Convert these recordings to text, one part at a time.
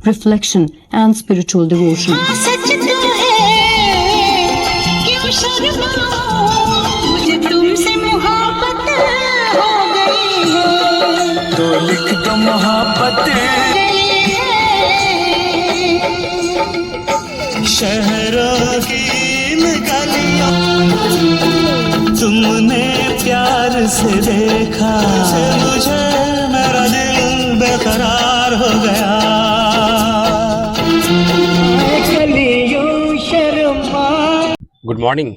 reflection, and spiritual devotion. शहरों की गलियों तुमने प्यार से देखा, मुझे मेरा दिल बेकरार हो गया। गुड मॉर्निंग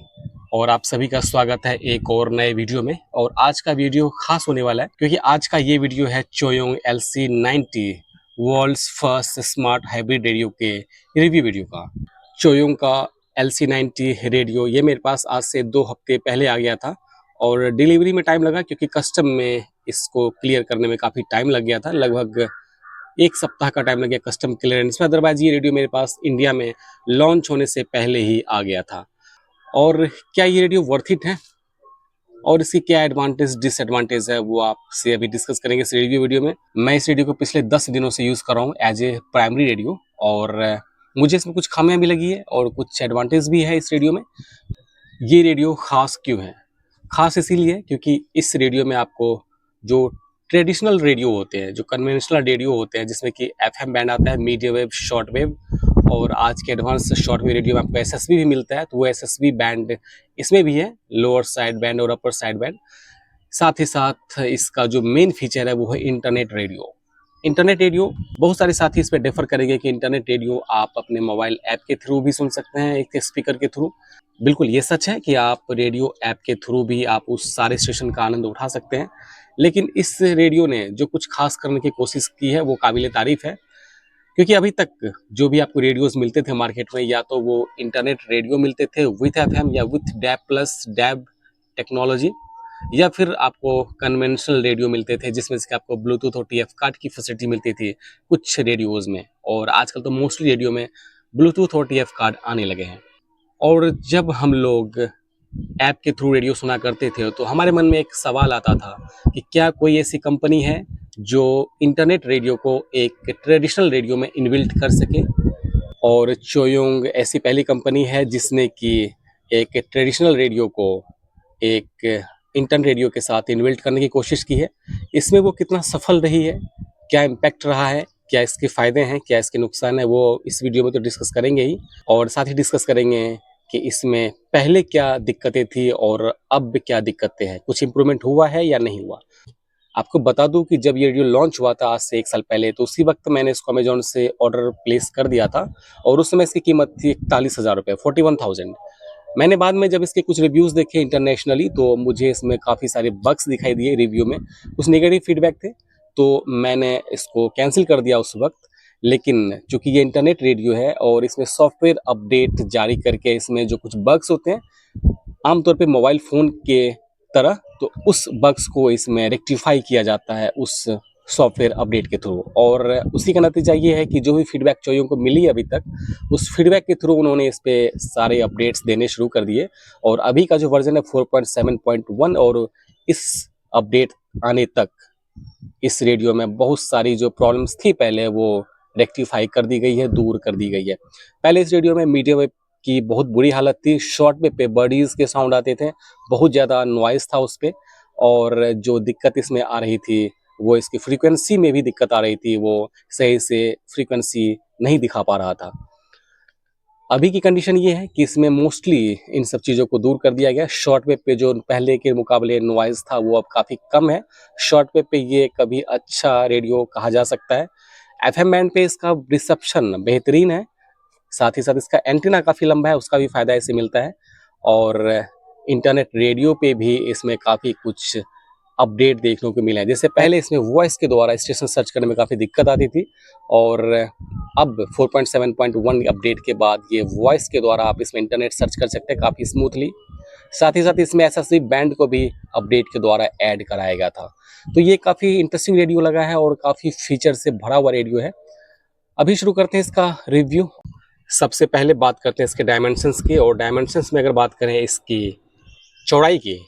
और आप सभी का स्वागत है एक और नए वीडियो में। और आज का वीडियो खास होने वाला है क्योंकि आज का ये वीडियो है Choyong LC90 world's first smart hybrid radio के रिव्यू वीडियो का। चोयोंग का LC90 रेडियो ये मेरे पास आज से 2 हफ्ते पहले आ गया था और डिलीवरी में टाइम लगा क्योंकि कस्टम में इसको क्लियर करने में काफ़ी टाइम लग गया था। लगभग 1 सप्ताह का टाइम लग गया कस्टम क्लियरेंस में। अदरवाइज ये रेडियो मेरे पास इंडिया में लॉन्च होने से पहले ही आ गया था। और क्या ये रेडियो वर्थ इट है और इसकी क्या एडवांटेज डिसएडवांटेज है वो आपसे अभी डिस्कस करेंगे इस रिव्यू वीडियो में। मैं इस रेडियो को पिछले 10 दिनों से यूज़ कर रहा हूँ एज ए प्राइमरी रेडियो और मुझे इसमें कुछ खामियां भी लगी है और कुछ एडवांटेज भी है इस रेडियो में। ये रेडियो ख़ास क्यों है? ख़ास इसीलिए क्योंकि इस रेडियो में आपको जो ट्रेडिशनल रेडियो होते हैं, जो कन्वेंशनल रेडियो होते हैं जिसमें कि FM बैंड आता है, मीडियम वेव, शॉर्ट वेव और आज के एडवांस शॉर्ट वेव रेडियो में आपको SSB भी मिलता है, तो वो SSB बैंड इसमें भी है, लोअर साइड बैंड और अपर साइड बैंड। साथ ही साथ इसका जो मेन फीचर है वो है इंटरनेट रेडियो। इंटरनेट रेडियो बहुत सारे साथी इस पर डिफर करेंगे कि इंटरनेट रेडियो आप अपने मोबाइल ऐप के थ्रू भी सुन सकते हैं, एक स्पीकर के थ्रू। बिल्कुल ये सच है कि आप रेडियो ऐप के थ्रू भी आप उस सारे स्टेशन का आनंद उठा सकते हैं, लेकिन इस रेडियो ने जो कुछ खास करने की कोशिश की है वो काबिले तारीफ है। क्योंकि अभी तक जो भी आपको रेडियोस मिलते थे मार्केट में, या तो वो इंटरनेट रेडियो मिलते थे विथ FM या with dab plus dab technology, या फिर आपको कन्वेंशनल रेडियो मिलते थे जिसमें से आपको ब्लूटूथ और TF कार्ड की फैसिलिटी मिलती थी कुछ रेडियोज़ में। और आजकल तो मोस्टली रेडियो में ब्लूटूथ और TF कार्ड आने लगे हैं। और जब हम लोग ऐप के थ्रू रेडियो सुना करते थे तो हमारे मन में एक सवाल आता था कि क्या कोई ऐसी कंपनी है जो इंटरनेट रेडियो को एक ट्रेडिशनल रेडियो में इनबिल्ट कर सके। और चोयोंग ऐसी पहली कंपनी है जिसने कि एक ट्रेडिशनल रेडियो को एक इंटरनेट रेडियो के साथ इनबिल्ट करने की कोशिश की है। इसमें वो कितना सफल रही है, क्या इम्पैक्ट रहा है, क्या इसके फ़ायदे हैं, क्या इसके नुकसान है, वो इस वीडियो में तो डिस्कस करेंगे ही। और साथ ही डिस्कस करेंगे कि इसमें पहले क्या दिक्कतें थी और अब क्या दिक्कतें हैं, कुछ इम्प्रूवमेंट हुआ है या नहीं हुआ। आपको बता दूं कि जब ये रेडियो लॉन्च हुआ था आज से 1 साल पहले, तो उसी वक्त मैंने इसको अमेजोन से ऑर्डर प्लेस कर दिया था और उस समय इसकी कीमत थी 41,000 रुपये, 41,000। मैंने बाद में जब इसके कुछ रिव्यूज़ देखे इंटरनेशनली तो मुझे इसमें काफ़ी सारे बग्स दिखाई दिए रिव्यू में, कुछ नेगेटिव फीडबैक थे, तो मैंने इसको कैंसिल कर दिया उस वक्त। लेकिन चूँकि ये इंटरनेट रेडियो है और इसमें सॉफ्टवेयर अपडेट जारी करके इसमें जो कुछ बग्स होते हैं आमतौर पे मोबाइल फ़ोन के तरह, तो उस बग्स को इसमें रेक्टिफाई किया जाता है उस सॉफ्टवेयर अपडेट के थ्रू। और उसी का नतीजा ये है कि जो भी फीडबैक चोयोंग को मिली अभी तक, उस फीडबैक के थ्रू उन्होंने इस पे सारे अपडेट्स देने शुरू कर दिए। और अभी का जो वर्जन है 4.7.1 और इस अपडेट आने तक इस रेडियो में बहुत सारी जो प्रॉब्लम्स थी पहले वो रेक्टिफाई कर दी गई है, दूर कर दी गई है। पहले इस रेडियो में मीडियम वेव की बहुत बुरी हालत थी, शॉर्ट वेव पे बर्डीज़ के साउंड आते थे, बहुत ज़्यादा नॉइज़ था उस पे। और जो दिक्कत इसमें आ रही थी वो इसकी फ्रीक्वेंसी में भी दिक्कत आ रही थी, वो सही से फ्रीक्वेंसी नहीं दिखा पा रहा था। अभी की कंडीशन ये है कि इसमें मोस्टली इन सब चीज़ों को दूर कर दिया गया। शॉर्ट वेव पे जो पहले के मुकाबले नॉइज़ था वो अब काफ़ी कम है। शॉर्ट वेव पे ये कभी अच्छा रेडियो कहा जा सकता है। FM बैंड पे इसका रिसेप्शन बेहतरीन है, साथ ही साथ इसका एंटीना काफ़ी लंबा है, उसका भी फ़ायदा इसे मिलता है। और इंटरनेट रेडियो पे भी इसमें काफ़ी कुछ अपडेट देखने को मिला है। जैसे पहले इसमें वॉइस के द्वारा स्टेशन सर्च करने में काफ़ी दिक्कत आती थी और अब 4.7.1 अपडेट के बाद ये वॉइस के द्वारा आप इसमें इंटरनेट सर्च कर सकते हैं काफ़ी स्मूथली। साथ ही साथ इसमें SSB बैंड को भी अपडेट के द्वारा ऐड कराया गया था। तो ये काफ़ी इंटरेस्टिंग रेडियो लगा है और काफ़ी फीचर से भरा हुआ रेडियो है। अभी शुरू करते हैं इसका रिव्यू। सबसे पहले बात करते हैं इसके डायमेंशंस की। और डायमेंशंस में अगर बात करें इसकी चौड़ाई की,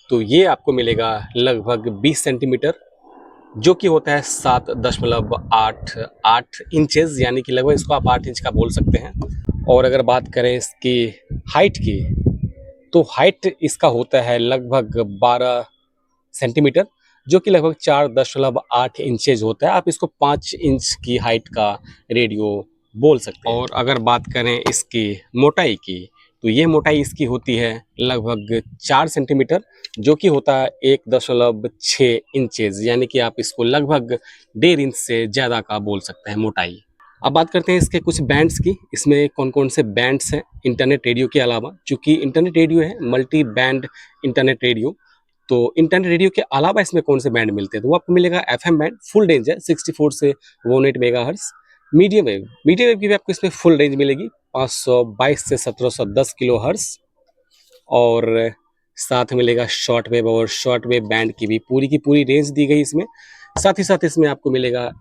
तो ये आपको मिलेगा लगभग 20 सेंटीमीटर जो कि होता है 7.88 इंचेस, यानी कि लगभग इसको आप 8 इंच का बोल सकते हैं। और अगर बात करें इसकी हाइट की, तो हाइट इसका होता है लगभग 12 सेंटीमीटर, जो कि लगभग 4.8 इंचेज होता है। आप इसको 5 इंच की हाइट का रेडियो बोल सकते हैं। और अगर बात करें इसकी मोटाई की, तो ये मोटाई इसकी होती है लगभग 4 सेंटीमीटर, जो कि होता है 1.6 इंचेज, यानी कि आप इसको लगभग 1.5 इंच से ज़्यादा का बोल सकते हैं मोटाई। अब बात करते हैं इसके कुछ बैंड्स की। इसमें कौन कौन से बैंड्स हैं इंटरनेट रेडियो के अलावा, चूँकि इंटरनेट रेडियो है मल्टी बैंड इंटरनेट रेडियो, तो इंटरनेट रेडियो के अलावा इसमें कौन से बैंड मिलते हैं, तो वो आपको मिलेगा एफएम बैंड, फुल रेंज है 64 से 108 मेगाहर्ट्ज। मीडियम वेव की भी आपको इसमें फुल रेंज मिलेगी 522 से 1710 किलो हर्ट्ज। और साथ मिलेगा शॉर्ट वेव, और शॉर्ट वेव बैंड की भी पूरी रेंज दी गई इसमें। साथ ही साथ इसमें आपको मिलेगा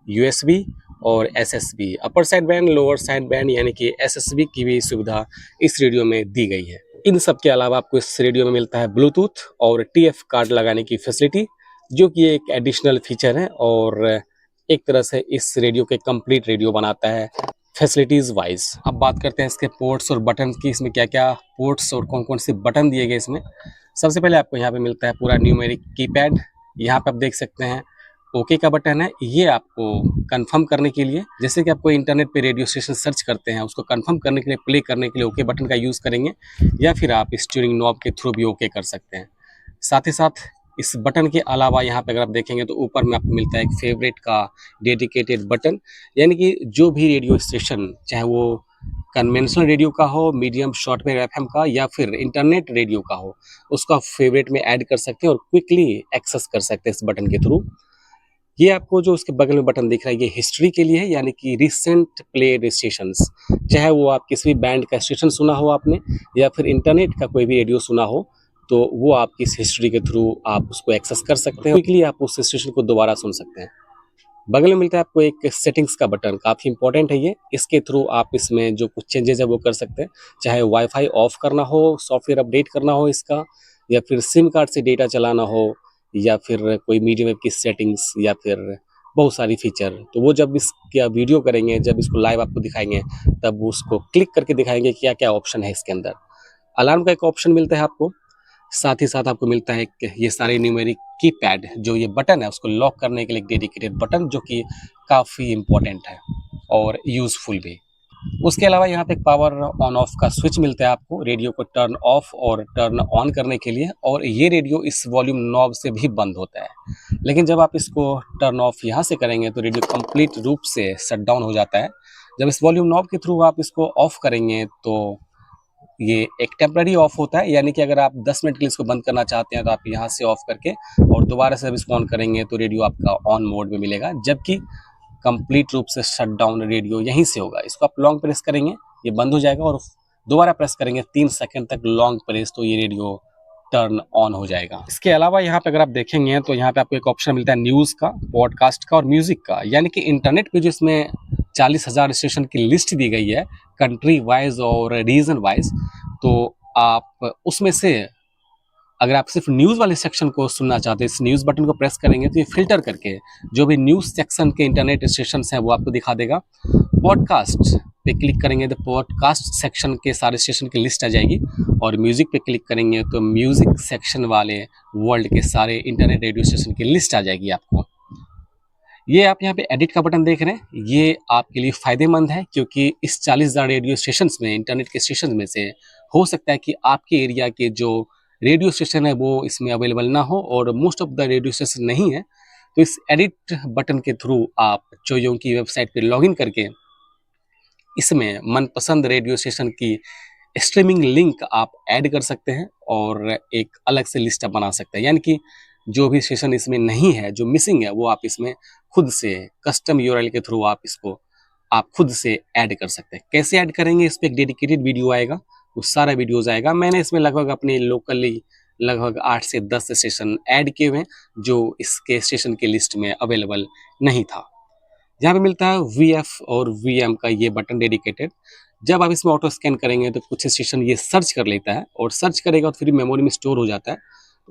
यूएसबी और SSB, upper side band, lower side band, यानी कि एसएसबी की भी सुविधा इस रेडियो में दी गई है। इन सब के अलावा आपको इस रेडियो में मिलता है ब्लूटूथ और टीएफ कार्ड लगाने की फैसिलिटी, जो कि एक एडिशनल फीचर है और एक तरह से इस रेडियो के कंप्लीट रेडियो बनाता है फैसिलिटीज वाइज। अब बात करते हैं इसके पोर्ट्स और बटन की, इसमें क्या क्या पोर्ट्स और कौन कौन से बटन दिए गए इसमें। सबसे पहले आपको यहाँ पे मिलता है पूरा न्यूमेरिक कीपैड। यहाँ पे आप देख सकते हैं ओके का बटन है, ये आपको कंफर्म करने के लिए, जैसे कि आपको इंटरनेट पे रेडियो स्टेशन सर्च करते हैं, उसको कंफर्म करने के लिए, प्ले करने के लिए ओके बटन का यूज़ करेंगे, या फिर आप स्टीयरिंग नॉब के थ्रू भी ओके कर सकते हैं। साथ ही साथ इस बटन के अलावा यहाँ पे अगर आप देखेंगे तो ऊपर में आपको मिलता है एक फेवरेट का डेडिकेटेड बटन, यानी कि जो भी रेडियो स्टेशन, चाहे वो कन्वेंशनल रेडियो का हो, मीडियम शॉर्टवेव एफएम का, या फिर इंटरनेट रेडियो का हो, उसका फेवरेट में ऐड कर सकते हैं और क्विकली एक्सेस कर सकते हैं इस बटन के थ्रू। ये आपको जो उसके बगल में बटन दिख रहा है, ये हिस्ट्री के लिए है, यानी कि रिसेंट प्लेड स्टेशंस, चाहे वो आप किसी भी बैंड का स्टेशन सुना हो आपने, या फिर इंटरनेट का कोई भी रेडियो सुना हो, तो वो आपकी इस हिस्ट्री के थ्रू आप उसको एक्सेस कर सकते हैं, क्विकली आप उस स्टेशन को दोबारा सुन सकते हैं। बगल में मिलता है आपको एक सेटिंग्स का बटन, काफ़ी इंपॉर्टेंट है ये। इसके थ्रू आप इसमें जो कुछ चेंजेस है वो कर सकते हैं, चाहे वाईफाई ऑफ करना हो, सॉफ्टवेयर अपडेट करना हो इसका, या फिर सिम कार्ड से डेटा चलाना हो, या फिर कोई मीडियम वेव की सेटिंग्स, या फिर बहुत सारी फीचर। तो वो जब इसका वीडियो करेंगे, जब इसको लाइव आपको दिखाएंगे, तब उसको क्लिक करके दिखाएंगे क्या क्या ऑप्शन है इसके अंदर। अलार्म का एक ऑप्शन मिलता है आपको, साथ ही साथ आपको मिलता है एक ये सारे न्यूमेरिक कीपैड, जो ये बटन है उसको लॉक करने के लिए एक डेडिकेटेड बटन, जो कि काफ़ी इम्पोर्टेंट है और यूज़फुल भी। उसके अलावा यहाँ पे एक पावर ऑन ऑफ का स्विच मिलता है आपको रेडियो को टर्न ऑफ और टर्न ऑन करने के लिए, और ये रेडियो इस वॉल्यूम नॉब से भी बंद होता है। लेकिन जब आप इसको टर्न ऑफ यहाँ से करेंगे तो रेडियो कंप्लीट रूप से शट डाउन हो जाता है। जब इस वॉल्यूम नॉब के थ्रू आप इसको ऑफ करेंगे तो ये एक टेम्पररी ऑफ होता है, यानी कि अगर आप 10 मिनट के लिए इसको बंद करना चाहते हैं तो आप यहाँ से ऑफ करके और दोबारा से जब इसको ऑन करेंगे तो रेडियो आपका ऑन मोड में मिलेगा, जबकि कंप्लीट रूप से शट डाउन रेडियो यहीं से होगा। इसको आप लॉन्ग प्रेस करेंगे ये बंद हो जाएगा, और दोबारा प्रेस करेंगे 3 सेकंड तक लॉन्ग प्रेस, तो ये रेडियो टर्न ऑन हो जाएगा। इसके अलावा यहाँ पे अगर आप देखेंगे तो यहाँ पे आपको एक ऑप्शन मिलता है न्यूज़ का, पॉडकास्ट का और म्यूजिक का, यानी कि इंटरनेट पे जो इसमें 40,000 स्टेशन की लिस्ट दी गई है कंट्री वाइज और रीजन वाइज, तो आप उसमें से अगर आप सिर्फ न्यूज़ वाले सेक्शन को सुनना चाहते हैं, इस न्यूज़ बटन को प्रेस करेंगे तो ये फिल्टर करके जो भी न्यूज़ सेक्शन के इंटरनेट स्टेशन हैं वो आपको दिखा देगा। पॉडकास्ट पे क्लिक करेंगे तो पॉडकास्ट सेक्शन के सारे स्टेशन की लिस्ट आ जाएगी, और म्यूज़िक पे क्लिक करेंगे तो म्यूज़िक सेक्शन वाले वर्ल्ड के सारे इंटरनेट रेडियो स्टेशन की लिस्ट आ जाएगी आपको। ये आप यहाँ पे एडिट का बटन देख रहे हैं, ये आपके लिए फ़ायदेमंद है, क्योंकि इस 40,000 रेडियो स्टेशंस में, इंटरनेट के स्टेशन में से हो सकता है कि आपके एरिया के जो रेडियो स्टेशन है वो इसमें अवेलेबल ना हो, और most of the radio station नहीं है। तो इस एडिट बटन के थ्रू आप चोयों की वेबसाइट पे लॉगिन करके इसमें मनपसंद रेडियो स्टेशन की स्ट्रीमिंग लिंक आप ऐड कर सकते हैं, और एक अलग से लिस्ट बना सकते हैं, यानी कि जो भी स्टेशन इसमें नहीं है, जो मिसिंग है, वो आप इसमें खुद से कस्टम यूआरएल के थ्रू आप इसको आप खुद से ऐड कर सकते हैं। कैसे ऐड करेंगे, इस पर एक डेडिकेटेड वीडियो आएगा, वो सारा वीडियोज़ आएगा। मैंने इसमें लगभग अपने लोकली लगभग 8 से 10 स्टेशन ऐड किए हुए हैं जो इसके स्टेशन की लिस्ट में अवेलेबल नहीं था। यहाँ पे मिलता है VF और VM का ये बटन डेडिकेटेड। जब आप इसमें ऑटो स्कैन करेंगे तो कुछ स्टेशन ये सर्च कर लेता है, और सर्च करेगा तो फिर मेमोरी में स्टोर हो जाता है।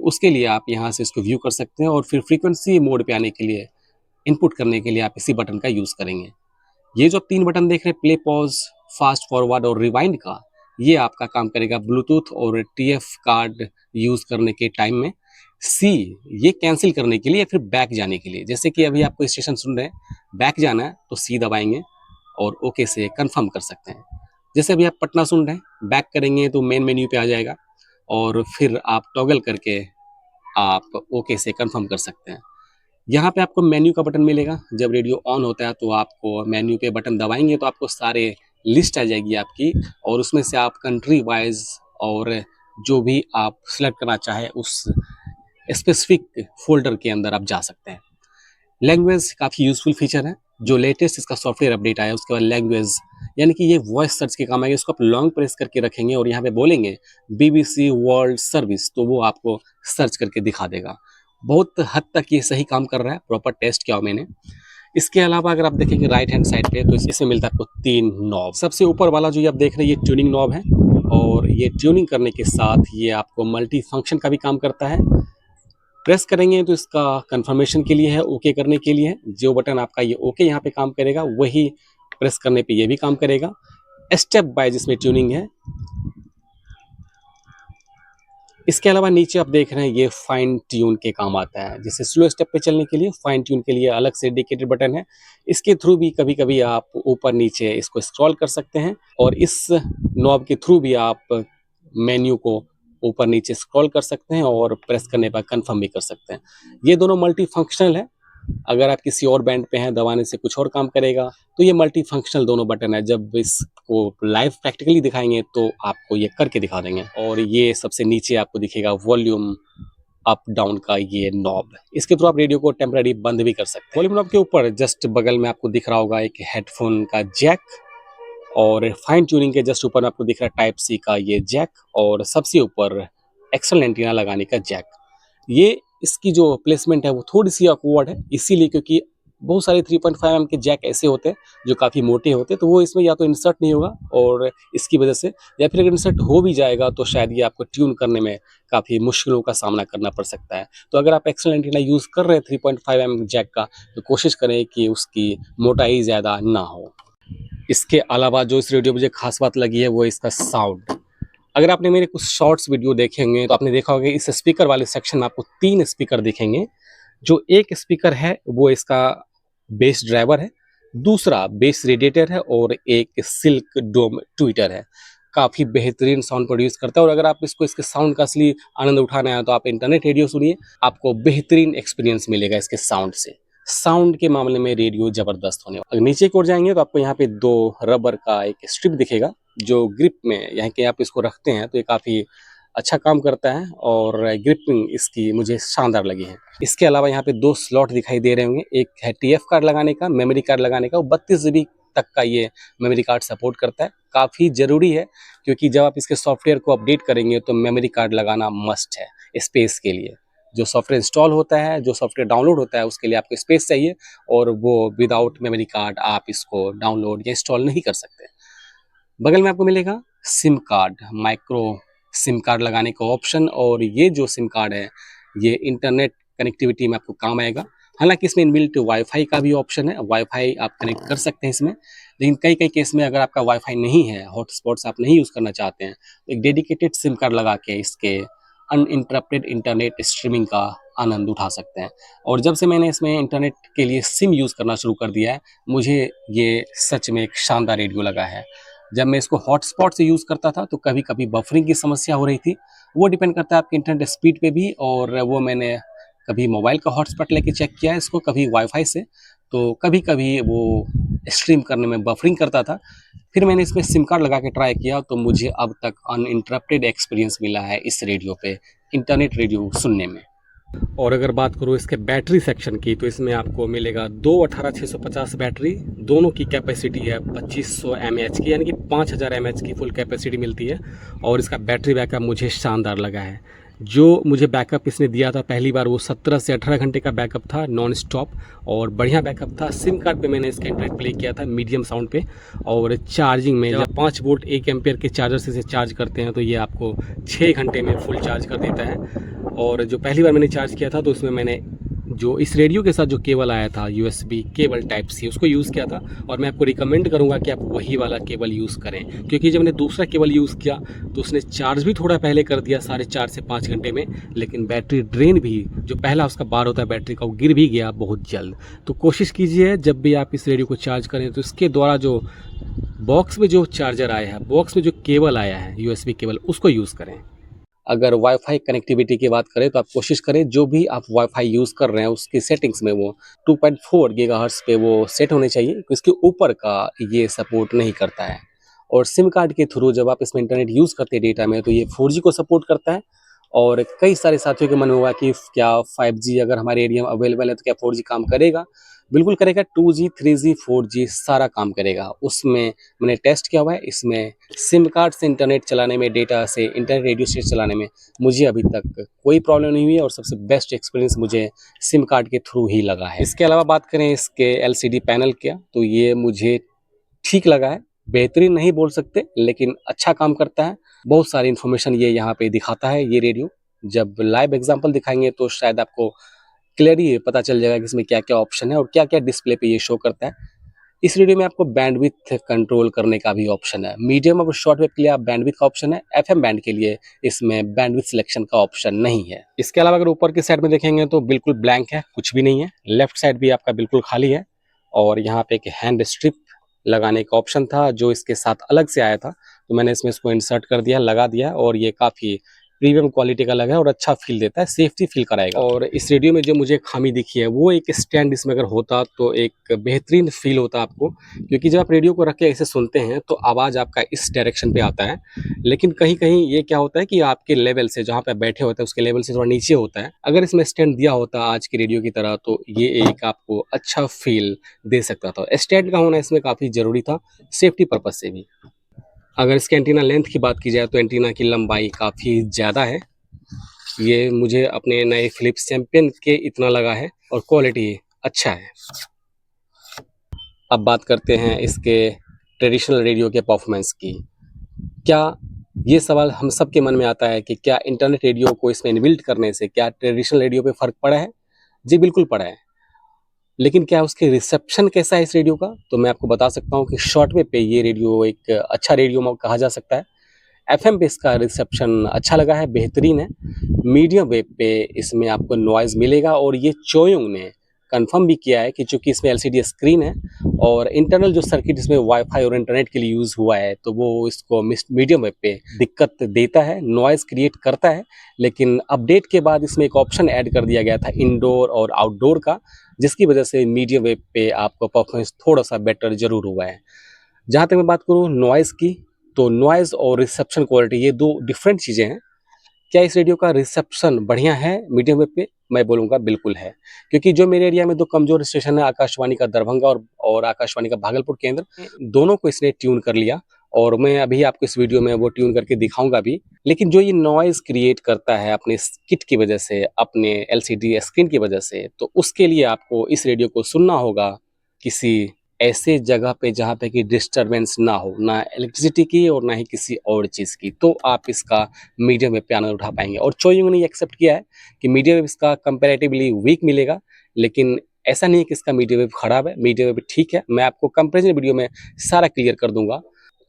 उसके लिए आप यहाँ से इसको व्यू कर सकते हैं और फिर फ्रीक्वेंसी मोड पे आने के लिए, इनपुट करने के लिए आप इसी बटन का यूज़ करेंगे। ये जो आप 3 बटन देख रहे हैं, प्ले, पॉज, फास्ट फॉरवर्ड और रिवाइंड का, ये आपका काम करेगा ब्लूटूथ और टीएफ कार्ड यूज़ करने के टाइम में। सी, ये कैंसिल करने के लिए या फिर बैक जाने के लिए। जैसे कि अभी आपको स्टेशन सुन रहे हैं, बैक जाना है तो सी दबाएंगे और ओके से कंफर्म कर सकते हैं। जैसे अभी आप पटना सुन रहे हैं, बैक करेंगे तो मेन मेन्यू पे आ जाएगा और फिर आप टॉगल करके आप ओके से कंफर्म कर सकते हैं। यहाँ पे आपको मेन्यू का बटन मिलेगा। जब रेडियो ऑन होता है तो आपको मेन्यू पे बटन दबाएंगे तो आपको सारे लिस्ट आ जाएगी आपकी, और उसमें से आप कंट्री वाइज और जो भी आप सिलेक्ट करना चाहे उस स्पेसिफिक फोल्डर के अंदर आप जा सकते हैं। लैंग्वेज काफ़ी यूज़फुल फीचर है। जो लेटेस्ट इसका सॉफ्टवेयर अपडेट आया उसके बाद लैंग्वेज, यानी कि ये वॉइस सर्च के काम आएगा। इसको आप लॉन्ग प्रेस करके रखेंगे और यहाँ पे बोलेंगे BBC वर्ल्ड सर्विस, तो वो आपको सर्च करके दिखा देगा। बहुत हद तक ये सही काम कर रहा है, प्रॉपर टेस्ट किया मैंने। इसके अलावा अगर आप देखेंगे राइट हैंड साइड पे तो इसमें मिलता है आपको 3 नॉब। सबसे ऊपर वाला जो ये आप देख रहे हैं ये ट्यूनिंग नॉब है, और ये ट्यूनिंग करने के साथ ये आपको मल्टी फंक्शन का भी काम करता है। प्रेस करेंगे तो इसका कंफर्मेशन के लिए है, ओके करने के लिए है। जो बटन आपका ये ओके यहाँ पे काम करेगा, वही प्रेस करने पे ये भी काम करेगा। स्टेप बाय जिसमें ट्यूनिंग है। इसके अलावा नीचे आप देख रहे हैं ये फाइन ट्यून के काम आता है। जैसे स्लो स्टेप पे चलने के लिए फाइन ट्यून के लिए अलग से डेडिकेटेड बटन है। इसके थ्रू भी कभी कभी आप ऊपर नीचे इसको स्क्रॉल कर सकते हैं, और इस नॉब के थ्रू भी आप मेन्यू को ऊपर नीचे स्क्रॉल कर सकते हैं और प्रेस करने पर कंफर्म भी कर सकते हैं। ये दोनों मल्टी फंक्शनल है। अगर आप किसी और बैंड पे हैं, दबाने से कुछ और काम करेगा, तो ये मल्टी फंक्शनल दोनों बटन है। जब इसको लाइव प्रैक्टिकली दिखाएंगे तो आपको ये करके दिखा देंगे। और ये सबसे नीचे आपको दिखेगा वॉल्यूम अप डाउन का ये नॉब। इसके थ्रू आप रेडियो को टेम्पररी बंद भी कर सकते हैं। वॉल्यूम नॉब के ऊपर जस्ट बगल में आपको दिख रहा होगा एक हेडफोन का जैक, और फाइन ट्यूनिंग के जस्ट ऊपर आपको दिख रहा है टाइप सी का ये जैक, और सबसे ऊपर एक्सटर्नल एंटीना लगाने का जैक। ये इसकी जो प्लेसमेंट है वो थोड़ी सी ऑकवर्ड है, इसीलिए क्योंकि बहुत सारे 3.5 mm के जैक ऐसे होते हैं जो काफ़ी मोटे होते हैं, तो वो इसमें या तो इंसर्ट नहीं होगा और इसकी वजह से, या फिर अगर इंसर्ट हो भी जाएगा तो शायद ये आपको ट्यून करने में काफ़ी मुश्किलों का सामना करना पड़ सकता है। तो अगर आप एक्सटर्नल एंटीना यूज़ कर रहे हैं 3.5 mm जैक का, तो कोशिश करें कि उसकी मोटाई ज़्यादा ना हो। इसके अलावा जो इस रेडियो मुझे खास बात लगी है वो इसका साउंड। अगर आपने मेरे कुछ शॉर्ट्स वीडियो देखे होंगे तो आपने देखा होगा इस स्पीकर वाले सेक्शन में आपको 3 स्पीकर दिखेंगे। जो एक स्पीकर है वो इसका बेस ड्राइवर है, दूसरा बेस रेडिएटर है, और एक सिल्क डोम ट्विटर है। काफ़ी बेहतरीन साउंड प्रोड्यूस करता है। और अगर आप इसके साउंड का असली आनंद उठाना है तो आप इंटरनेट रेडियो सुनिए, आपको बेहतरीन एक्सपीरियंस मिलेगा इसके साउंड से। साउंड के मामले में रेडियो जबरदस्त होने वाला। अगर नीचे की ओर जाएंगे तो आपको यहाँ पे 2 रबर का एक स्ट्रिप दिखेगा जो ग्रिप में, यहाँ के आप इसको रखते हैं तो ये काफ़ी अच्छा काम करता है, और ग्रिपिंग इसकी मुझे शानदार लगी है। इसके अलावा यहाँ पे 2 स्लॉट दिखाई दे रहे होंगे, एक है TF कार्ड लगाने का, मेमोरी कार्ड लगाने का। 32 GB तक का ये मेमोरी कार्ड सपोर्ट करता है। काफ़ी ज़रूरी है क्योंकि जब आप इसके सॉफ्टवेयर को अपडेट करेंगे तो मेमोरी कार्ड लगाना मस्ट है स्पेस के लिए। जो सॉफ्टवेयर इंस्टॉल होता है, जो सॉफ्टवेयर डाउनलोड होता है, उसके लिए आपको स्पेस चाहिए, और वो विदाउट मेमोरी कार्ड आप इसको डाउनलोड या इंस्टॉल नहीं कर सकते। बगल में आपको मिलेगा SIM card, micro SIM card लगाने का ऑप्शन, और ये जो सिम कार्ड है ये इंटरनेट कनेक्टिविटी में आपको काम आएगा। हालांकि इसमें इनबिल्ट वाईफाई का भी ऑप्शन है, वाईफाई आप कनेक्ट कर सकते हैं इसमें, लेकिन कई केस में अगर आपका वाईफाई नहीं है, हॉटस्पॉट्स आप नहीं यूज़ करना चाहते हैं, तो एक डेडिकेटेड सिम कार्ड लगा के इसके अनइंटरप्टेड इंटरनेट स्ट्रीमिंग का आनंद उठा सकते हैं। और जब से मैंने इसमें इंटरनेट के लिए सिम यूज़ करना शुरू कर दिया है, मुझे ये सच में एक शानदार रेडियो लगा है। जब मैं इसको हॉटस्पॉट से यूज़ करता था तो कभी कभी बफरिंग की समस्या हो रही थी। वो डिपेंड करता है आपके इंटरनेट स्पीड पे भी, और वो मैंने कभी मोबाइल का हॉटस्पॉट लेके चेक किया इसको, कभी वाईफाई से, तो कभी कभी वो स्ट्रीम करने में बफरिंग करता था। फिर मैंने इसमें सिम कार्ड लगा के ट्राई किया तो मुझे अब तक अनइंटरप्टेड एक्सपीरियंस मिला है इस रेडियो पे इंटरनेट रेडियो सुनने में। और अगर बात करूँ इसके बैटरी सेक्शन की, तो इसमें आपको मिलेगा 2 18650 बैटरी। दोनों की कैपेसिटी है 2500 mAh की, यानी कि 5000 mAh की फुल कैपेसिटी मिलती है। और इसका बैटरी बैकअप मुझे शानदार लगा है। जो मुझे बैकअप इसने दिया था पहली बार वो 17 से 18 घंटे का बैकअप था नॉन स्टॉप, और बढ़िया बैकअप था। सिम कार्ड पे मैंने इसका इंटरनेट प्ले किया था मीडियम साउंड पे, और चार्जिंग में जब 5 वोल्ट 1 एम्पियर के चार्जर से इसे चार्ज करते हैं तो ये आपको 6 घंटे में फुल चार्ज कर देता है। और जो पहली बार मैंने चार्ज किया था तो उसमें मैंने जो इस रेडियो के साथ जो केबल आया था USB केबल टाइप सी, उसको यूज़ किया था। और मैं आपको रिकमेंड करूंगा कि आप वही वाला केबल यूज़ करें, क्योंकि जब मैंने दूसरा केबल यूज़ किया तो उसने चार्ज भी थोड़ा पहले कर दिया 4.5 से 5 घंटे में, लेकिन बैटरी ड्रेन भी जो पहला उसका बार होता है बैटरी का वो गिर भी गया बहुत जल्द। तो कोशिश कीजिए जब भी आप इस रेडियो को चार्ज करें तो इसके द्वारा जो बॉक्स में जो चार्जर आया है, बॉक्स में जो केबल आया है USB केबल, उसको यूज़ करें। अगर वाईफाई कनेक्टिविटी की बात करें तो आप कोशिश करें जो भी आप वाईफाई यूज़ कर रहे हैं उसकी सेटिंग्स में वो 2.4 गीगाहर्ट्ज़ पे वो सेट होने चाहिए, इसके ऊपर का ये सपोर्ट नहीं करता है। और सिम कार्ड के थ्रू जब आप इसमें इंटरनेट यूज़ करते हैं डेटा में तो ये 4G को सपोर्ट करता है। और कई सारे साथियों के मन में हुआ कि क्या 5G अगर हमारे एरिया में अवेलेबल है तो क्या 4G काम करेगा? बिल्कुल करेगा। 2G 3G 4G सारा काम करेगा। उसमें मैंने टेस्ट किया हुआ है। इसमें सिम कार्ड से इंटरनेट चलाने में, डेटा से इंटरनेट रेडियो से चलाने में मुझे अभी तक कोई प्रॉब्लम नहीं हुई है, और सबसे बेस्ट एक्सपीरियंस मुझे सिम कार्ड के थ्रू ही लगा है। इसके अलावा बात करें इसके LCD पैनल का तो ये मुझे ठीक लगा है। बेहतरीन नहीं बोल सकते लेकिन अच्छा काम करता है। बहुत सारी इन्फॉर्मेशन ये यहाँ पे दिखाता है ये रेडियो। जब लाइव एग्जांपल दिखाएंगे तो शायद आपको क्लियरली पता चल जाएगा कि इसमें क्या क्या ऑप्शन है और क्या क्या डिस्प्ले पे ये शो करता है। इस रेडियो में आपको बैंडविड्थ कंट्रोल करने का भी ऑप्शन है। मीडियम और शॉर्ट वेव के लिए आप बैंडविड्थ का ऑप्शन है। FM बैंड के लिए इसमें बैंडविड्थ सिलेक्शन का ऑप्शन नहीं है। इसके अलावा अगर ऊपर की साइड में देखेंगे तो बिल्कुल ब्लैंक है, कुछ भी नहीं है। लेफ्ट साइड भी आपका बिल्कुल खाली है, और यहाँ पे एक हैंड स्ट्रिप लगाने का ऑप्शन था जो इसके साथ अलग से आया था, तो मैंने इसमें इसको इंसर्ट कर दिया, लगा दिया, और ये काफ़ी प्रीमियम क्वालिटी का लगा है और अच्छा फील देता है, सेफ्टी फील कराएगा। और इस रेडियो में जो मुझे खामी दिखी है वो एक स्टैंड इसमें अगर होता तो एक बेहतरीन फील होता आपको, क्योंकि जब आप रेडियो को रख के ऐसे सुनते हैं तो आवाज़ आपका इस डायरेक्शन पे आता है, लेकिन कहीं कहीं ये क्या होता है कि आपके लेवल से, जहाँ पे बैठे होते हैं उसके लेवल से थोड़ा नीचे होता है। अगर इसमें स्टैंड दिया होता आज के रेडियो की तरह तो ये एक आपको अच्छा फील दे सकता था। स्टैंड का होना इसमें काफ़ी ज़रूरी था, सेफ्टी पर्पज़ से भी। अगर इसके एंटीना लेंथ की बात की जाए तो एंटीना की लंबाई काफ़ी ज़्यादा है। ये मुझे अपने नए फिलिप्स चैंपियन के इतना लगा है, और क्वालिटी अच्छा है। अब बात करते हैं इसके ट्रेडिशनल रेडियो के परफॉर्मेंस की। क्या ये सवाल हम सब के मन में आता है कि क्या इंटरनेट रेडियो को इसमें इनबिल्ट करने से क्या ट्रेडिशनल रेडियो पे फ़र्क पड़ा है? जी बिल्कुल पड़ा है। लेकिन क्या उसके रिसेप्शन कैसा है इस रेडियो का? तो मैं आपको बता सकता हूँ कि शॉर्ट वेव पे ये रेडियो एक अच्छा रेडियो कहा जा सकता है। FM पे इसका रिसेप्शन अच्छा लगा है, बेहतरीन है। मीडियम वेव पे इसमें आपको नॉइज़ मिलेगा, और ये चोयोंग ने कंफर्म भी किया है कि चूँकि इसमें LCD स्क्रीन है और इंटरनल जो सर्किट इसमें वाईफाई और इंटरनेट के लिए यूज़ हुआ है तो वो इसको मीडियम वेव पे दिक्कत देता है, नॉइज़ क्रिएट करता है। लेकिन अपडेट के बाद इसमें एक ऑप्शन ऐड कर दिया गया था इंडोर और आउटडोर का, जिसकी वजह से मीडियम वेव पे आपको परफॉर्मेंस थोड़ा-सा बेटर ज़रूर हुआ है। जहाँ तक मैं बात करूँ नॉइज़ की, तो नॉइज़ और रिसेप्शन क्वालिटी ये 2 डिफरेंट चीज़ें हैं। क्या इस रेडियो का रिसेप्शन बढ़िया है मीडियम वेव पे? मैं बोलूँगा बिल्कुल है, क्योंकि जो मेरे एरिया में 2 कमज़ोर स्टेशन है, आकाशवाणी का दरभंगा और आकाशवाणी का भागलपुर केंद्र, दोनों को इसने ट्यून कर लिया, और मैं अभी आपको इस वीडियो में वो ट्यून करके दिखाऊँगा भी। लेकिन जो ये नॉइज़ क्रिएट करता है अपने इस किट की वजह से, अपने LCD स्क्रीन की वजह से, तो उसके लिए आपको इस रेडियो को सुनना होगा किसी ऐसे जगह पे जहाँ पे कि डिस्टरबेंस ना हो, ना इलेक्ट्रिसिटी की और ना ही किसी और चीज़ की, तो आप इसका मीडियम वेव पे आनंद उठा पाएंगे। और चोयोंग ने एक्सेप्ट किया है कि मीडियम वेव इसका कंपैरेटिवली वीक मिलेगा, लेकिन ऐसा नहीं है कि इसका मीडियम वेव खराब है, मीडियम वेव ठीक है। मैं आपको कंपैरिजन वीडियो में सारा क्लियर कर दूंगा।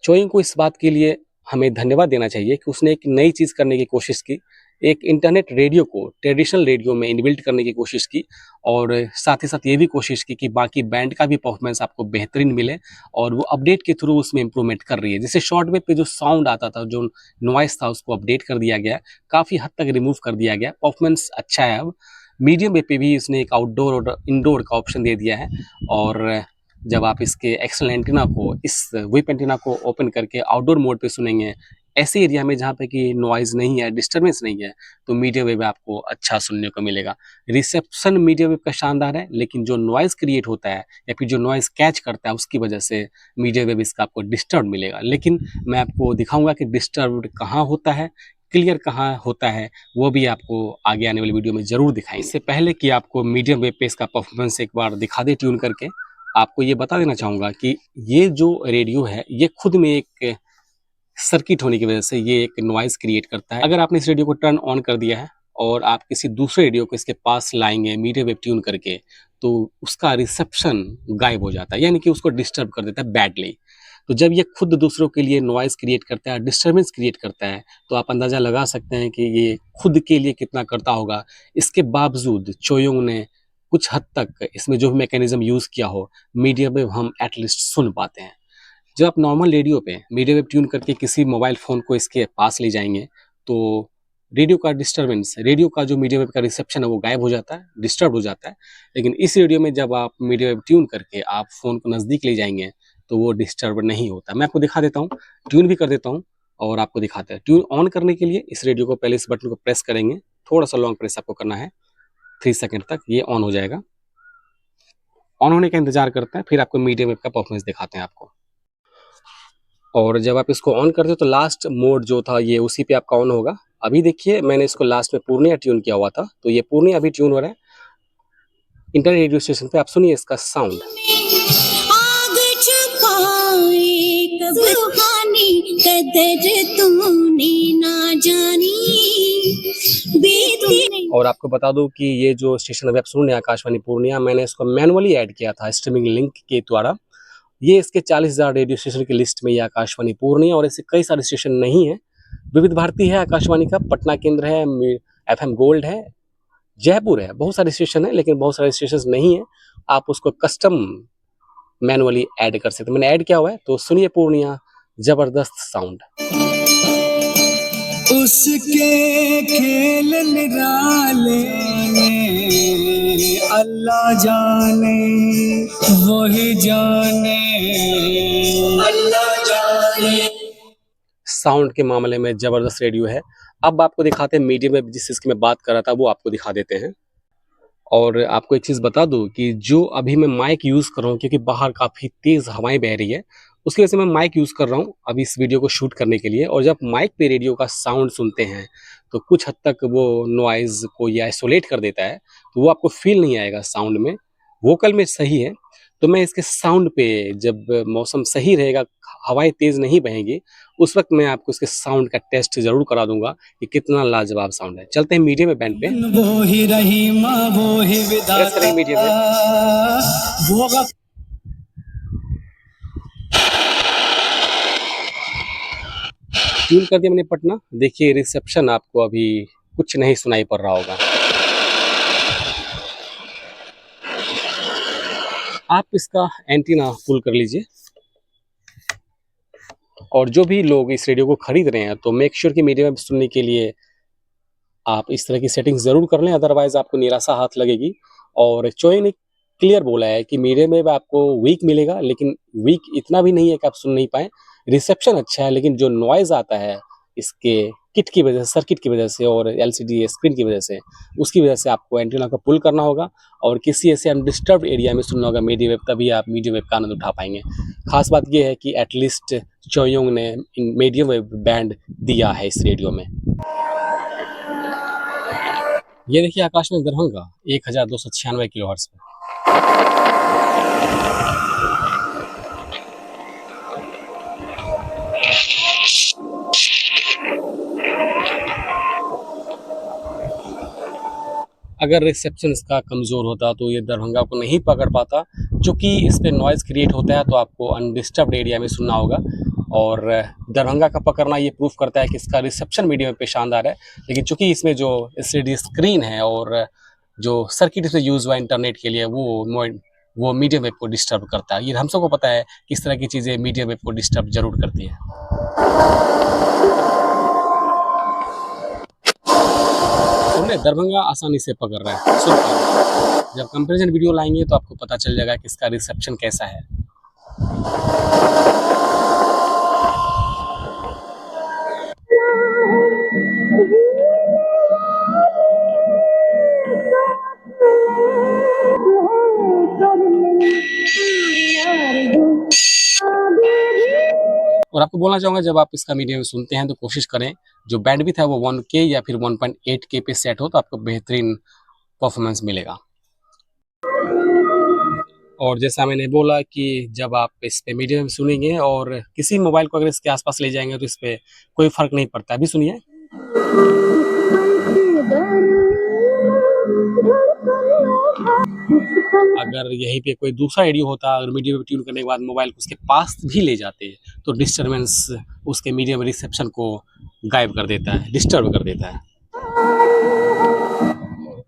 चोयोंग को इस बात के लिए हमें धन्यवाद देना चाहिए कि उसने एक नई चीज़ करने की कोशिश की, एक इंटरनेट रेडियो को ट्रेडिशनल रेडियो में इनबिल्ट करने की कोशिश की, और साथ ही साथ ये भी कोशिश की कि बाकी बैंड का भी परफॉर्मेंस आपको बेहतरीन मिले, और वो अपडेट के थ्रू उसमें इम्प्रूवमेंट कर रही है। जैसे शॉर्ट वेव पे जो साउंड आता था, जो नॉइस था, उसको अपडेट कर दिया गया, काफ़ी हद तक रिमूव कर दिया गया, परफॉर्मेंस अच्छा है। अब मीडियम वेव पे भी इसने एक आउटडोर और इंडोर का ऑप्शन दे दिया है, और जब आप इसके एक्सटर्नल एंटीना को, इस व्हिप एंटीना को ओपन करके आउटडोर मोड पे सुनेंगे, ऐसे एरिया में जहाँ पे कि नॉइज़ नहीं है, डिस्टर्बेंस नहीं है, तो मीडियम वेव आपको अच्छा सुनने को मिलेगा। रिसेप्शन मीडियम वेव का शानदार है, लेकिन जो नॉइज़ क्रिएट होता है या फिर जो नॉइज़ कैच करता है उसकी वजह से मीडियम वेव इसका आपको डिस्टर्ब मिलेगा। लेकिन मैं आपको दिखाऊंगा कि डिस्टर्ब कहाँ होता है, क्लियर कहाँ होता है वो भी आपको आगे आने वाली वीडियो में ज़रूर दिखाएंगे। इससे पहले कि आपको मीडियम वेव पे इसका परफॉर्मेंस एक बार दिखा दे ट्यून करके, आपको ये बता देना चाहूँगा कि ये जो रेडियो है ये खुद में एक सर्किट होने की वजह से ये एक नॉइज़ क्रिएट करता है। अगर आपने इस रेडियो को टर्न ऑन कर दिया है और आप किसी दूसरे रेडियो को इसके पास लाएंगे मीडियम वेव ट्यून करके, तो उसका रिसेप्शन गायब हो जाता है, यानी कि उसको डिस्टर्ब कर देता है बैडली। तो जब ये खुद दूसरों के लिए नॉइज़ क्रिएट करता है, डिस्टर्बेंस क्रिएट करता है, तो आप अंदाज़ा लगा सकते हैं कि ये खुद के लिए कितना करता होगा। इसके बावजूद चोयोंग ने कुछ हद तक इसमें जो भी मैकेनिज़्म यूज़ किया हो, मीडियम वेव हम एटलीस्ट सुन पाते हैं। जब आप नॉर्मल रेडियो पे मीडियम वेव ट्यून करके किसी मोबाइल फ़ोन को इसके पास ले जाएँगे, तो रेडियो का डिस्टर्बेंस, रेडियो का जो मीडियम वेव का रिसेप्शन है वो गायब हो जाता है, डिस्टर्ब हो जाता है। लेकिन इस रेडियो में जब आप मीडियम वेव ट्यून करके आप फ़ोन को नज़दीक ले जाएँगे, तो वो डिस्टर्ब नहीं होता। मैं आपको दिखा देता हूँ, ट्यून भी कर देता हूँ और आपको दिखाते हैं। ट्यून ऑन करने के लिए इस रेडियो को पहले इस बटन को प्रेस करेंगे, थोड़ा-सा लॉन्ग प्रेस आपको करना है, 3 सेकंड तक ये ऑन हो जाएगा। ऑन होने का इंतज़ार करते हैं, फिर आपको मीडियम वेव का परफॉर्मेंस दिखाते हैं आपको। और जब आप इसको ऑन करते हो तो लास्ट मोड जो था ये उसी पे आपका ऑन होगा। अभी देखिए मैंने इसको लास्ट में पूर्णिया ट्यून किया हुआ था, तो ये पूर्णिया अभी ट्यून हो रहा है। इंटरनेट रेडियो स्टेशन पे आप सुनिए इसका साउंड। आग छुपाए कब रूहानी कदर तूने ना जानी बीती। और आपको बता दूं कि ये जो स्टेशन अभी आप सुन रहे हैं आकाशवाणी पूर्णिया, मैंने इसको मैनुअली ऐड किया था स्ट्रीमिंग लिंक के द्वारा। ये इसके 40,000 रेडियो स्टेशन की लिस्ट में ये आकाशवाणी पूर्णिया और ऐसे कई सारे स्टेशन नहीं है। विविध भारती है आकाशवाणी का, पटना केंद्र है, FM गोल्ड है, जयपुर है, बहुत सारे स्टेशन है, लेकिन बहुत सारे स्टेशन नहीं है। आप उसको कस्टम मैनुअली ऐड कर सकते हैं। मैंने ऐड किया हुआ है, तो सुनिए पूर्णिया, जबरदस्त साउंड। उसके खेल निराले अल्लाह जाने, वही जाने, अल्लाह जाने। साउंड के मामले में जबरदस्त रेडियो है। अब आपको दिखाते हैं मीडियम में जिस चीज़ की मैं बात कर रहा था वो आपको दिखा देते हैं। और आपको एक चीज़ बता दूं कि जो अभी मैं माइक यूज़ कर रहा हूँ, क्योंकि बाहर काफ़ी तेज़ हवाएं बह रही है, उसकी वजह से मैं माइक यूज़ कर रहा हूँ अभी इस वीडियो को शूट करने के लिए। और जब माइक पे रेडियो का साउंड सुनते हैं तो कुछ हद तक वो नॉइज़ को ये आइसोलेट कर देता है, तो वो आपको फील नहीं आएगा साउंड में। वोकल में सही है, तो मैं इसके साउंड पे जब मौसम सही रहेगा, हवाएं तेज़ नहीं बहेंगी, उस वक्त मैं आपको इसके साउंड का टेस्ट ज़रूर करा दूंगा कि कितना लाजवाब साउंड है। चलते हैं मीडियम में बैंड पे, वो ही रहीमा, वो ही प्रेस करेंगे मीडियम में। वो ट्यून कर दिया मैंने पटना। देखिए रिसेप्शन आपको अभी कुछ नहीं सुनाई पड़ रहा होगा। आप इसका एंटीना पुल कर लीजिए। और जो भी लोग इस रेडियो को खरीद रहे हैं तो मेक श्योर कि मीडियम वेव सुनने के लिए आप इस तरह की सेटिंग्स ज़रूर कर लें, अदरवाइज़ आपको निराशा हाथ लगेगी। और चोई ने क्लियर बोला है कि मीडियम वेव आपको वीक मिलेगा, लेकिन वीक इतना भी नहीं है कि आप सुन नहीं पाएँ। रिसेप्शन अच्छा है, लेकिन जो नॉइज़ आता है इसके किट की वजह से, सर्किट की वजह से और LCD स्क्रीन की वजह से, उसकी वजह से आपको एंटीना को पुल करना होगा और किसी ऐसे अनडिस्टर्ब्ड एरिया में सुनना होगा मीडियम वेव, तभी आप मीडियम वेव का आनंद उठा पाएंगे। खास बात यह है कि एटलीस्ट चोयोंग ने मीडियम वेव बैंड दिया है इस रेडियो में। ये देखिए आकाशवाणी दरभंगा 1296 किलोहर्ट्ज़ पे। अगर रिसेप्शन इसका कमज़ोर होता तो ये दरभंगा को नहीं पकड़ पाता। चूँकि इस पे नॉइज़ क्रिएट होता है तो आपको अनडिस्टर्ब्ड एरिया में सुनना होगा, और दरभंगा का पकड़ना ये प्रूफ करता है कि इसका रिसेप्शन मीडियम पे शानदार है। लेकिन चूँकि इसमें जो LCD स्क्रीन है और जो सर्किट इसमें यूज़ हुआ इंटरनेट के लिए वो मीडियम वेव को डिस्टर्ब करता है। ये हम सबको पता है कि इस तरह की चीज़ें मीडियम वेव को डिस्टर्ब ज़रूर करती है। हमने दरभंगा आसानी से पकड़ रहा है, सुन पा रहे हैं। जब कंपैरिजन वीडियो लाएंगे तो आपको पता चल जाएगा कि इसका रिसेप्शन कैसा है। और आप आपको बोलना चाहूँगा, जब आप इसका मीडियम सुनते हैं तो कोशिश करें जो बैंडविड्थ है वो 1K या फिर 1.8K पे सेट हो, तो आपको बेहतरीन परफॉर्मेंस मिलेगा। और जैसा मैंने बोला कि जब आप इस पे मीडियम सुनेंगे और किसी मोबाइल को अगर इसके आसपास ले जाएंगे तो इस पे कोई फ़र्क नहीं पड़ता। अभी सुनिए। अगर यहीं पे कोई दूसरा रेडियो होता, अगर मीडियम पे ट्यून करने के बाद मोबाइल को उसके पास भी ले जाते तो डिस्टर्बेंस उसके मीडियम रिसेप्शन को गायब कर देता है, डिस्टर्ब कर देता है।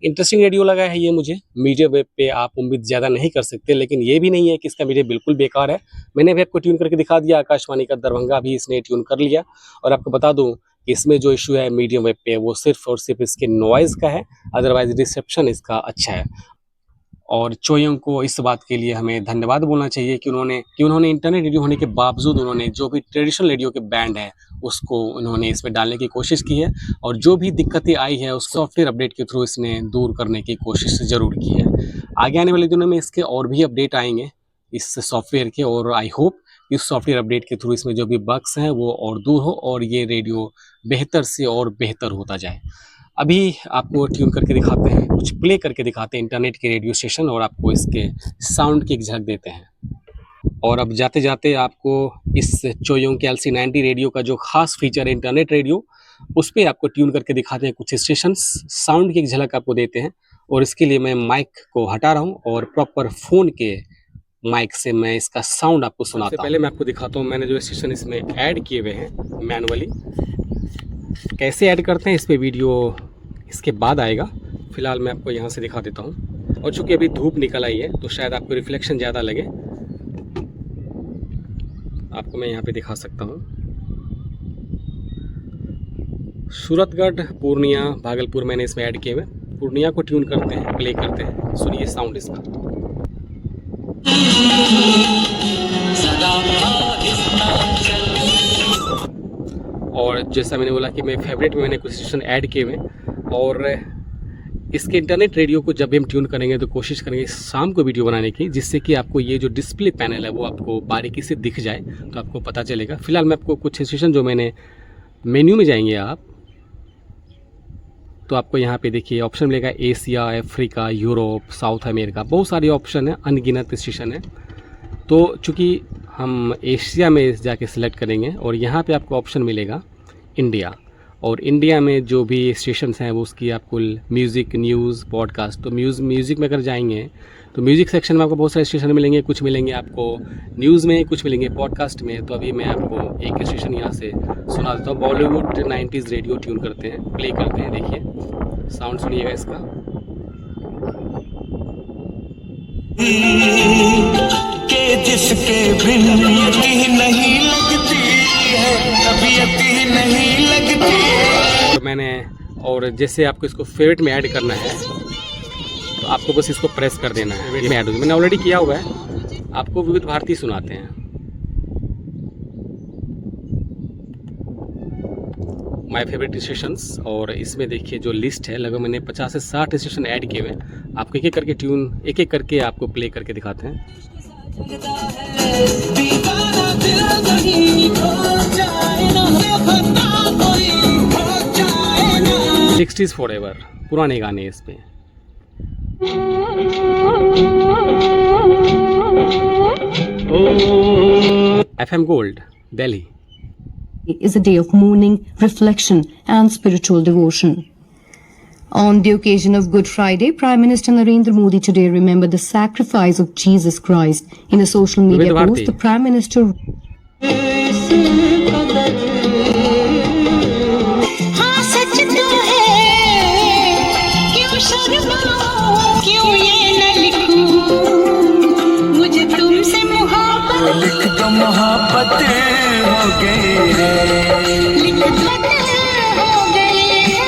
इंटरेस्टिंग रेडियो लगा है ये मुझे। मीडियम वेव पे आप उम्मीद ज़्यादा नहीं कर सकते, लेकिन ये भी नहीं है कि इसका मीडियम बिल्कुल बेकार है। मैंने भी आपको ट्यून करके दिखा दिया, आकाशवाणी का दरभंगा भी इसने ट्यून कर लिया। और आपको बता दूं कि इसमें जो इशू है मीडियम वेव पे वो सिर्फ और सिर्फ इसके नॉइज़ का है, अदरवाइज रिसेप्शन इसका अच्छा है। और चोयोंग को इस बात के लिए हमें धन्यवाद बोलना चाहिए कि उन्होंने इंटरनेट रेडियो होने के बावजूद उन्होंने जो भी ट्रेडिशनल रेडियो के बैंड है उसको उन्होंने इसमें डालने की कोशिश की है, और जो भी दिक्कतें आई है उस सॉफ्टवेयर अपडेट के थ्रू इसने दूर करने की कोशिश ज़रूर की है। आगे आने वाले दिनों में इसके और भी अपडेट आएंगे इस सॉफ्टवेयर के, और आई होप इस सॉफ्टवेयर अपडेट के थ्रू इसमें जो भी बग्स हैं वो और दूर हो और ये रेडियो बेहतर से और बेहतर होता जाए। अभी आपको ट्यून करके दिखाते हैं, कुछ प्ले करके दिखाते हैं इंटरनेट के रेडियो स्टेशन, और आपको इसके साउंड की एक झलक देते हैं। और अब जाते जाते आपको इस चोयोंग के LC90 रेडियो का जो खास फीचर है इंटरनेट रेडियो, उस पर आपको ट्यून करके दिखाते हैं कुछ स्टेशंस, साउंड की एक झलक आपको देते हैं। और इसके लिए मैं माइक को हटा रहा हूँ और प्रॉपर फ़ोन के माइक से मैं इसका साउंड आपको सुनाता हूँ। पहले मैं आपको दिखाता हूँ मैंने जो स्टेशन इसमें ऐड किए हुए हैं मैनुअली, कैसे ऐड करते हैं इस पे वीडियो इसके बाद आएगा। फ़िलहाल मैं आपको यहाँ से दिखा देता हूँ। और चूँकि अभी धूप निकल आई है तो शायद आपको रिफ्लेक्शन ज़्यादा लगे, आपको मैं यहाँ पे दिखा सकता हूँ। सूरतगढ़, पूर्णिया, भागलपुर मैंने इसमें ऐड किए हुए। पूर्णिया को ट्यून करते हैं, प्ले करते हैं, सुनिए साउंड इसका। और जैसा मैंने बोला कि मैं फेवरेट में मैंने कुछ स्टेशन ऐड किए हुए, और इसके इंटरनेट रेडियो को जब भी हम ट्यून करेंगे तो कोशिश करेंगे शाम को वीडियो बनाने की, जिससे कि आपको ये जो डिस्प्ले पैनल है वो आपको बारीकी से दिख जाए, तो आपको पता चलेगा। फिलहाल मैं आपको कुछ स्टेशन जो मैंने मेन्यू में जाएंगे आप, तो आपको यहाँ पे देखिए ऑप्शन मिलेगा Asia, Africa, Europe, south America, बहुत सारे ऑप्शन है, अनगिनत स्टेशन है। तो चूँकि हम एशिया में जाके सिलेक्ट करेंगे और यहाँ पे आपको ऑप्शन मिलेगा इंडिया, और इंडिया में जो भी स्टेशंस हैं वो उसकी आपको म्यूज़िक, न्यूज़, पॉडकास्ट। तो म्यूज़िक में अगर जाएंगे तो म्यूज़िक सेक्शन में आपको बहुत सारे स्टेशन मिलेंगे, कुछ मिलेंगे आपको न्यूज़ में, कुछ मिलेंगे पॉडकास्ट में। तो अभी मैं आपको एक स्टेशन यहाँ से सुना देता हूँ। बॉलीवुड 90s रेडियो ट्यून करते हैं, प्ले करते हैं, देखिए साउंड सुनिएगा इसका। के जिसके बिन यकीन नहीं लगती है, तबीयत ही नहीं लगती है। तो मैंने, और जैसे आपको इसको फेवरेट में ऐड करना है तो आपको बस इसको प्रेस कर देना है, फेवरेट में ऐड हो। मैंने ऑलरेडी किया हुआ है, आपको विविध भारती सुनाते हैं। माय फेवरेट स्टेशंस, और इसमें देखिए जो लिस्ट है लगभग मैंने 50 से 60 स्टेशन ऐड किए हुए हैं। आपको एक एक करके ट्यून, एक एक करके आपको प्ले करके दिखाते हैं। 60s फॉरएवर, पुराने गाने इस पे। FM gold, Delhi is a day of mourning, reflection and spiritual devotion. On the occasion of Good Friday, Prime Minister Narendra Modi today remembered the sacrifice of Jesus Christ. In a social media post, the Prime Minister हाँ सच तो है, क्यों शर्माऊं, क्यों ये न लिखूं, मुझे तुमसे मोहब्बत, लिख दो मोहब्बत हो गई रे, लिखत हो गई है।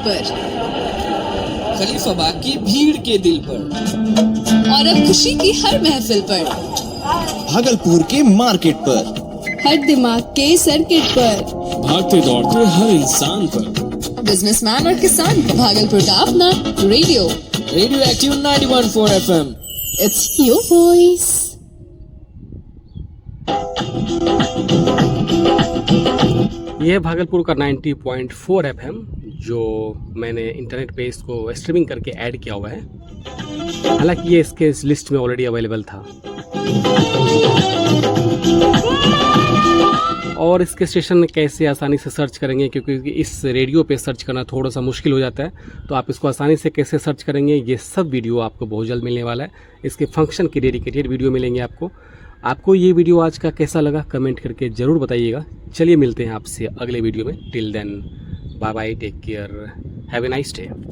पर खलीफा बाग की भीड़ के दिल पर, और अब खुशी की हर महफिल पर, भागलपुर के मार्केट पर, हर दिमाग के सर्किट पर, भागते दौड़ते हर इंसान पर, बिजनेसमैन और किसान, भागलपुर का अपना radio radio active 91.4 FM, It's your voice. ये भागलपुर का 90.4 FM जो मैंने इंटरनेट पे इसको स्ट्रीमिंग करके ऐड किया हुआ है, हालांकि ये इसके इस लिस्ट में ऑलरेडी अवेलेबल था। और इसके स्टेशन कैसे आसानी से सर्च करेंगे, क्योंकि इस रेडियो पे सर्च करना थोड़ा सा मुश्किल हो जाता है, तो आप इसको आसानी से कैसे सर्च करेंगे ये सब वीडियो आपको बहुत जल्द मिलने वाला है। इसके फंक्शन की डेडिकेटेड वीडियो मिलेंगे आपको ये वीडियो आज का कैसा लगा कमेंट करके ज़रूर बताइएगा। चलिए मिलते हैं आपसे अगले वीडियो में। Till then bye bye, take care, have a nice day.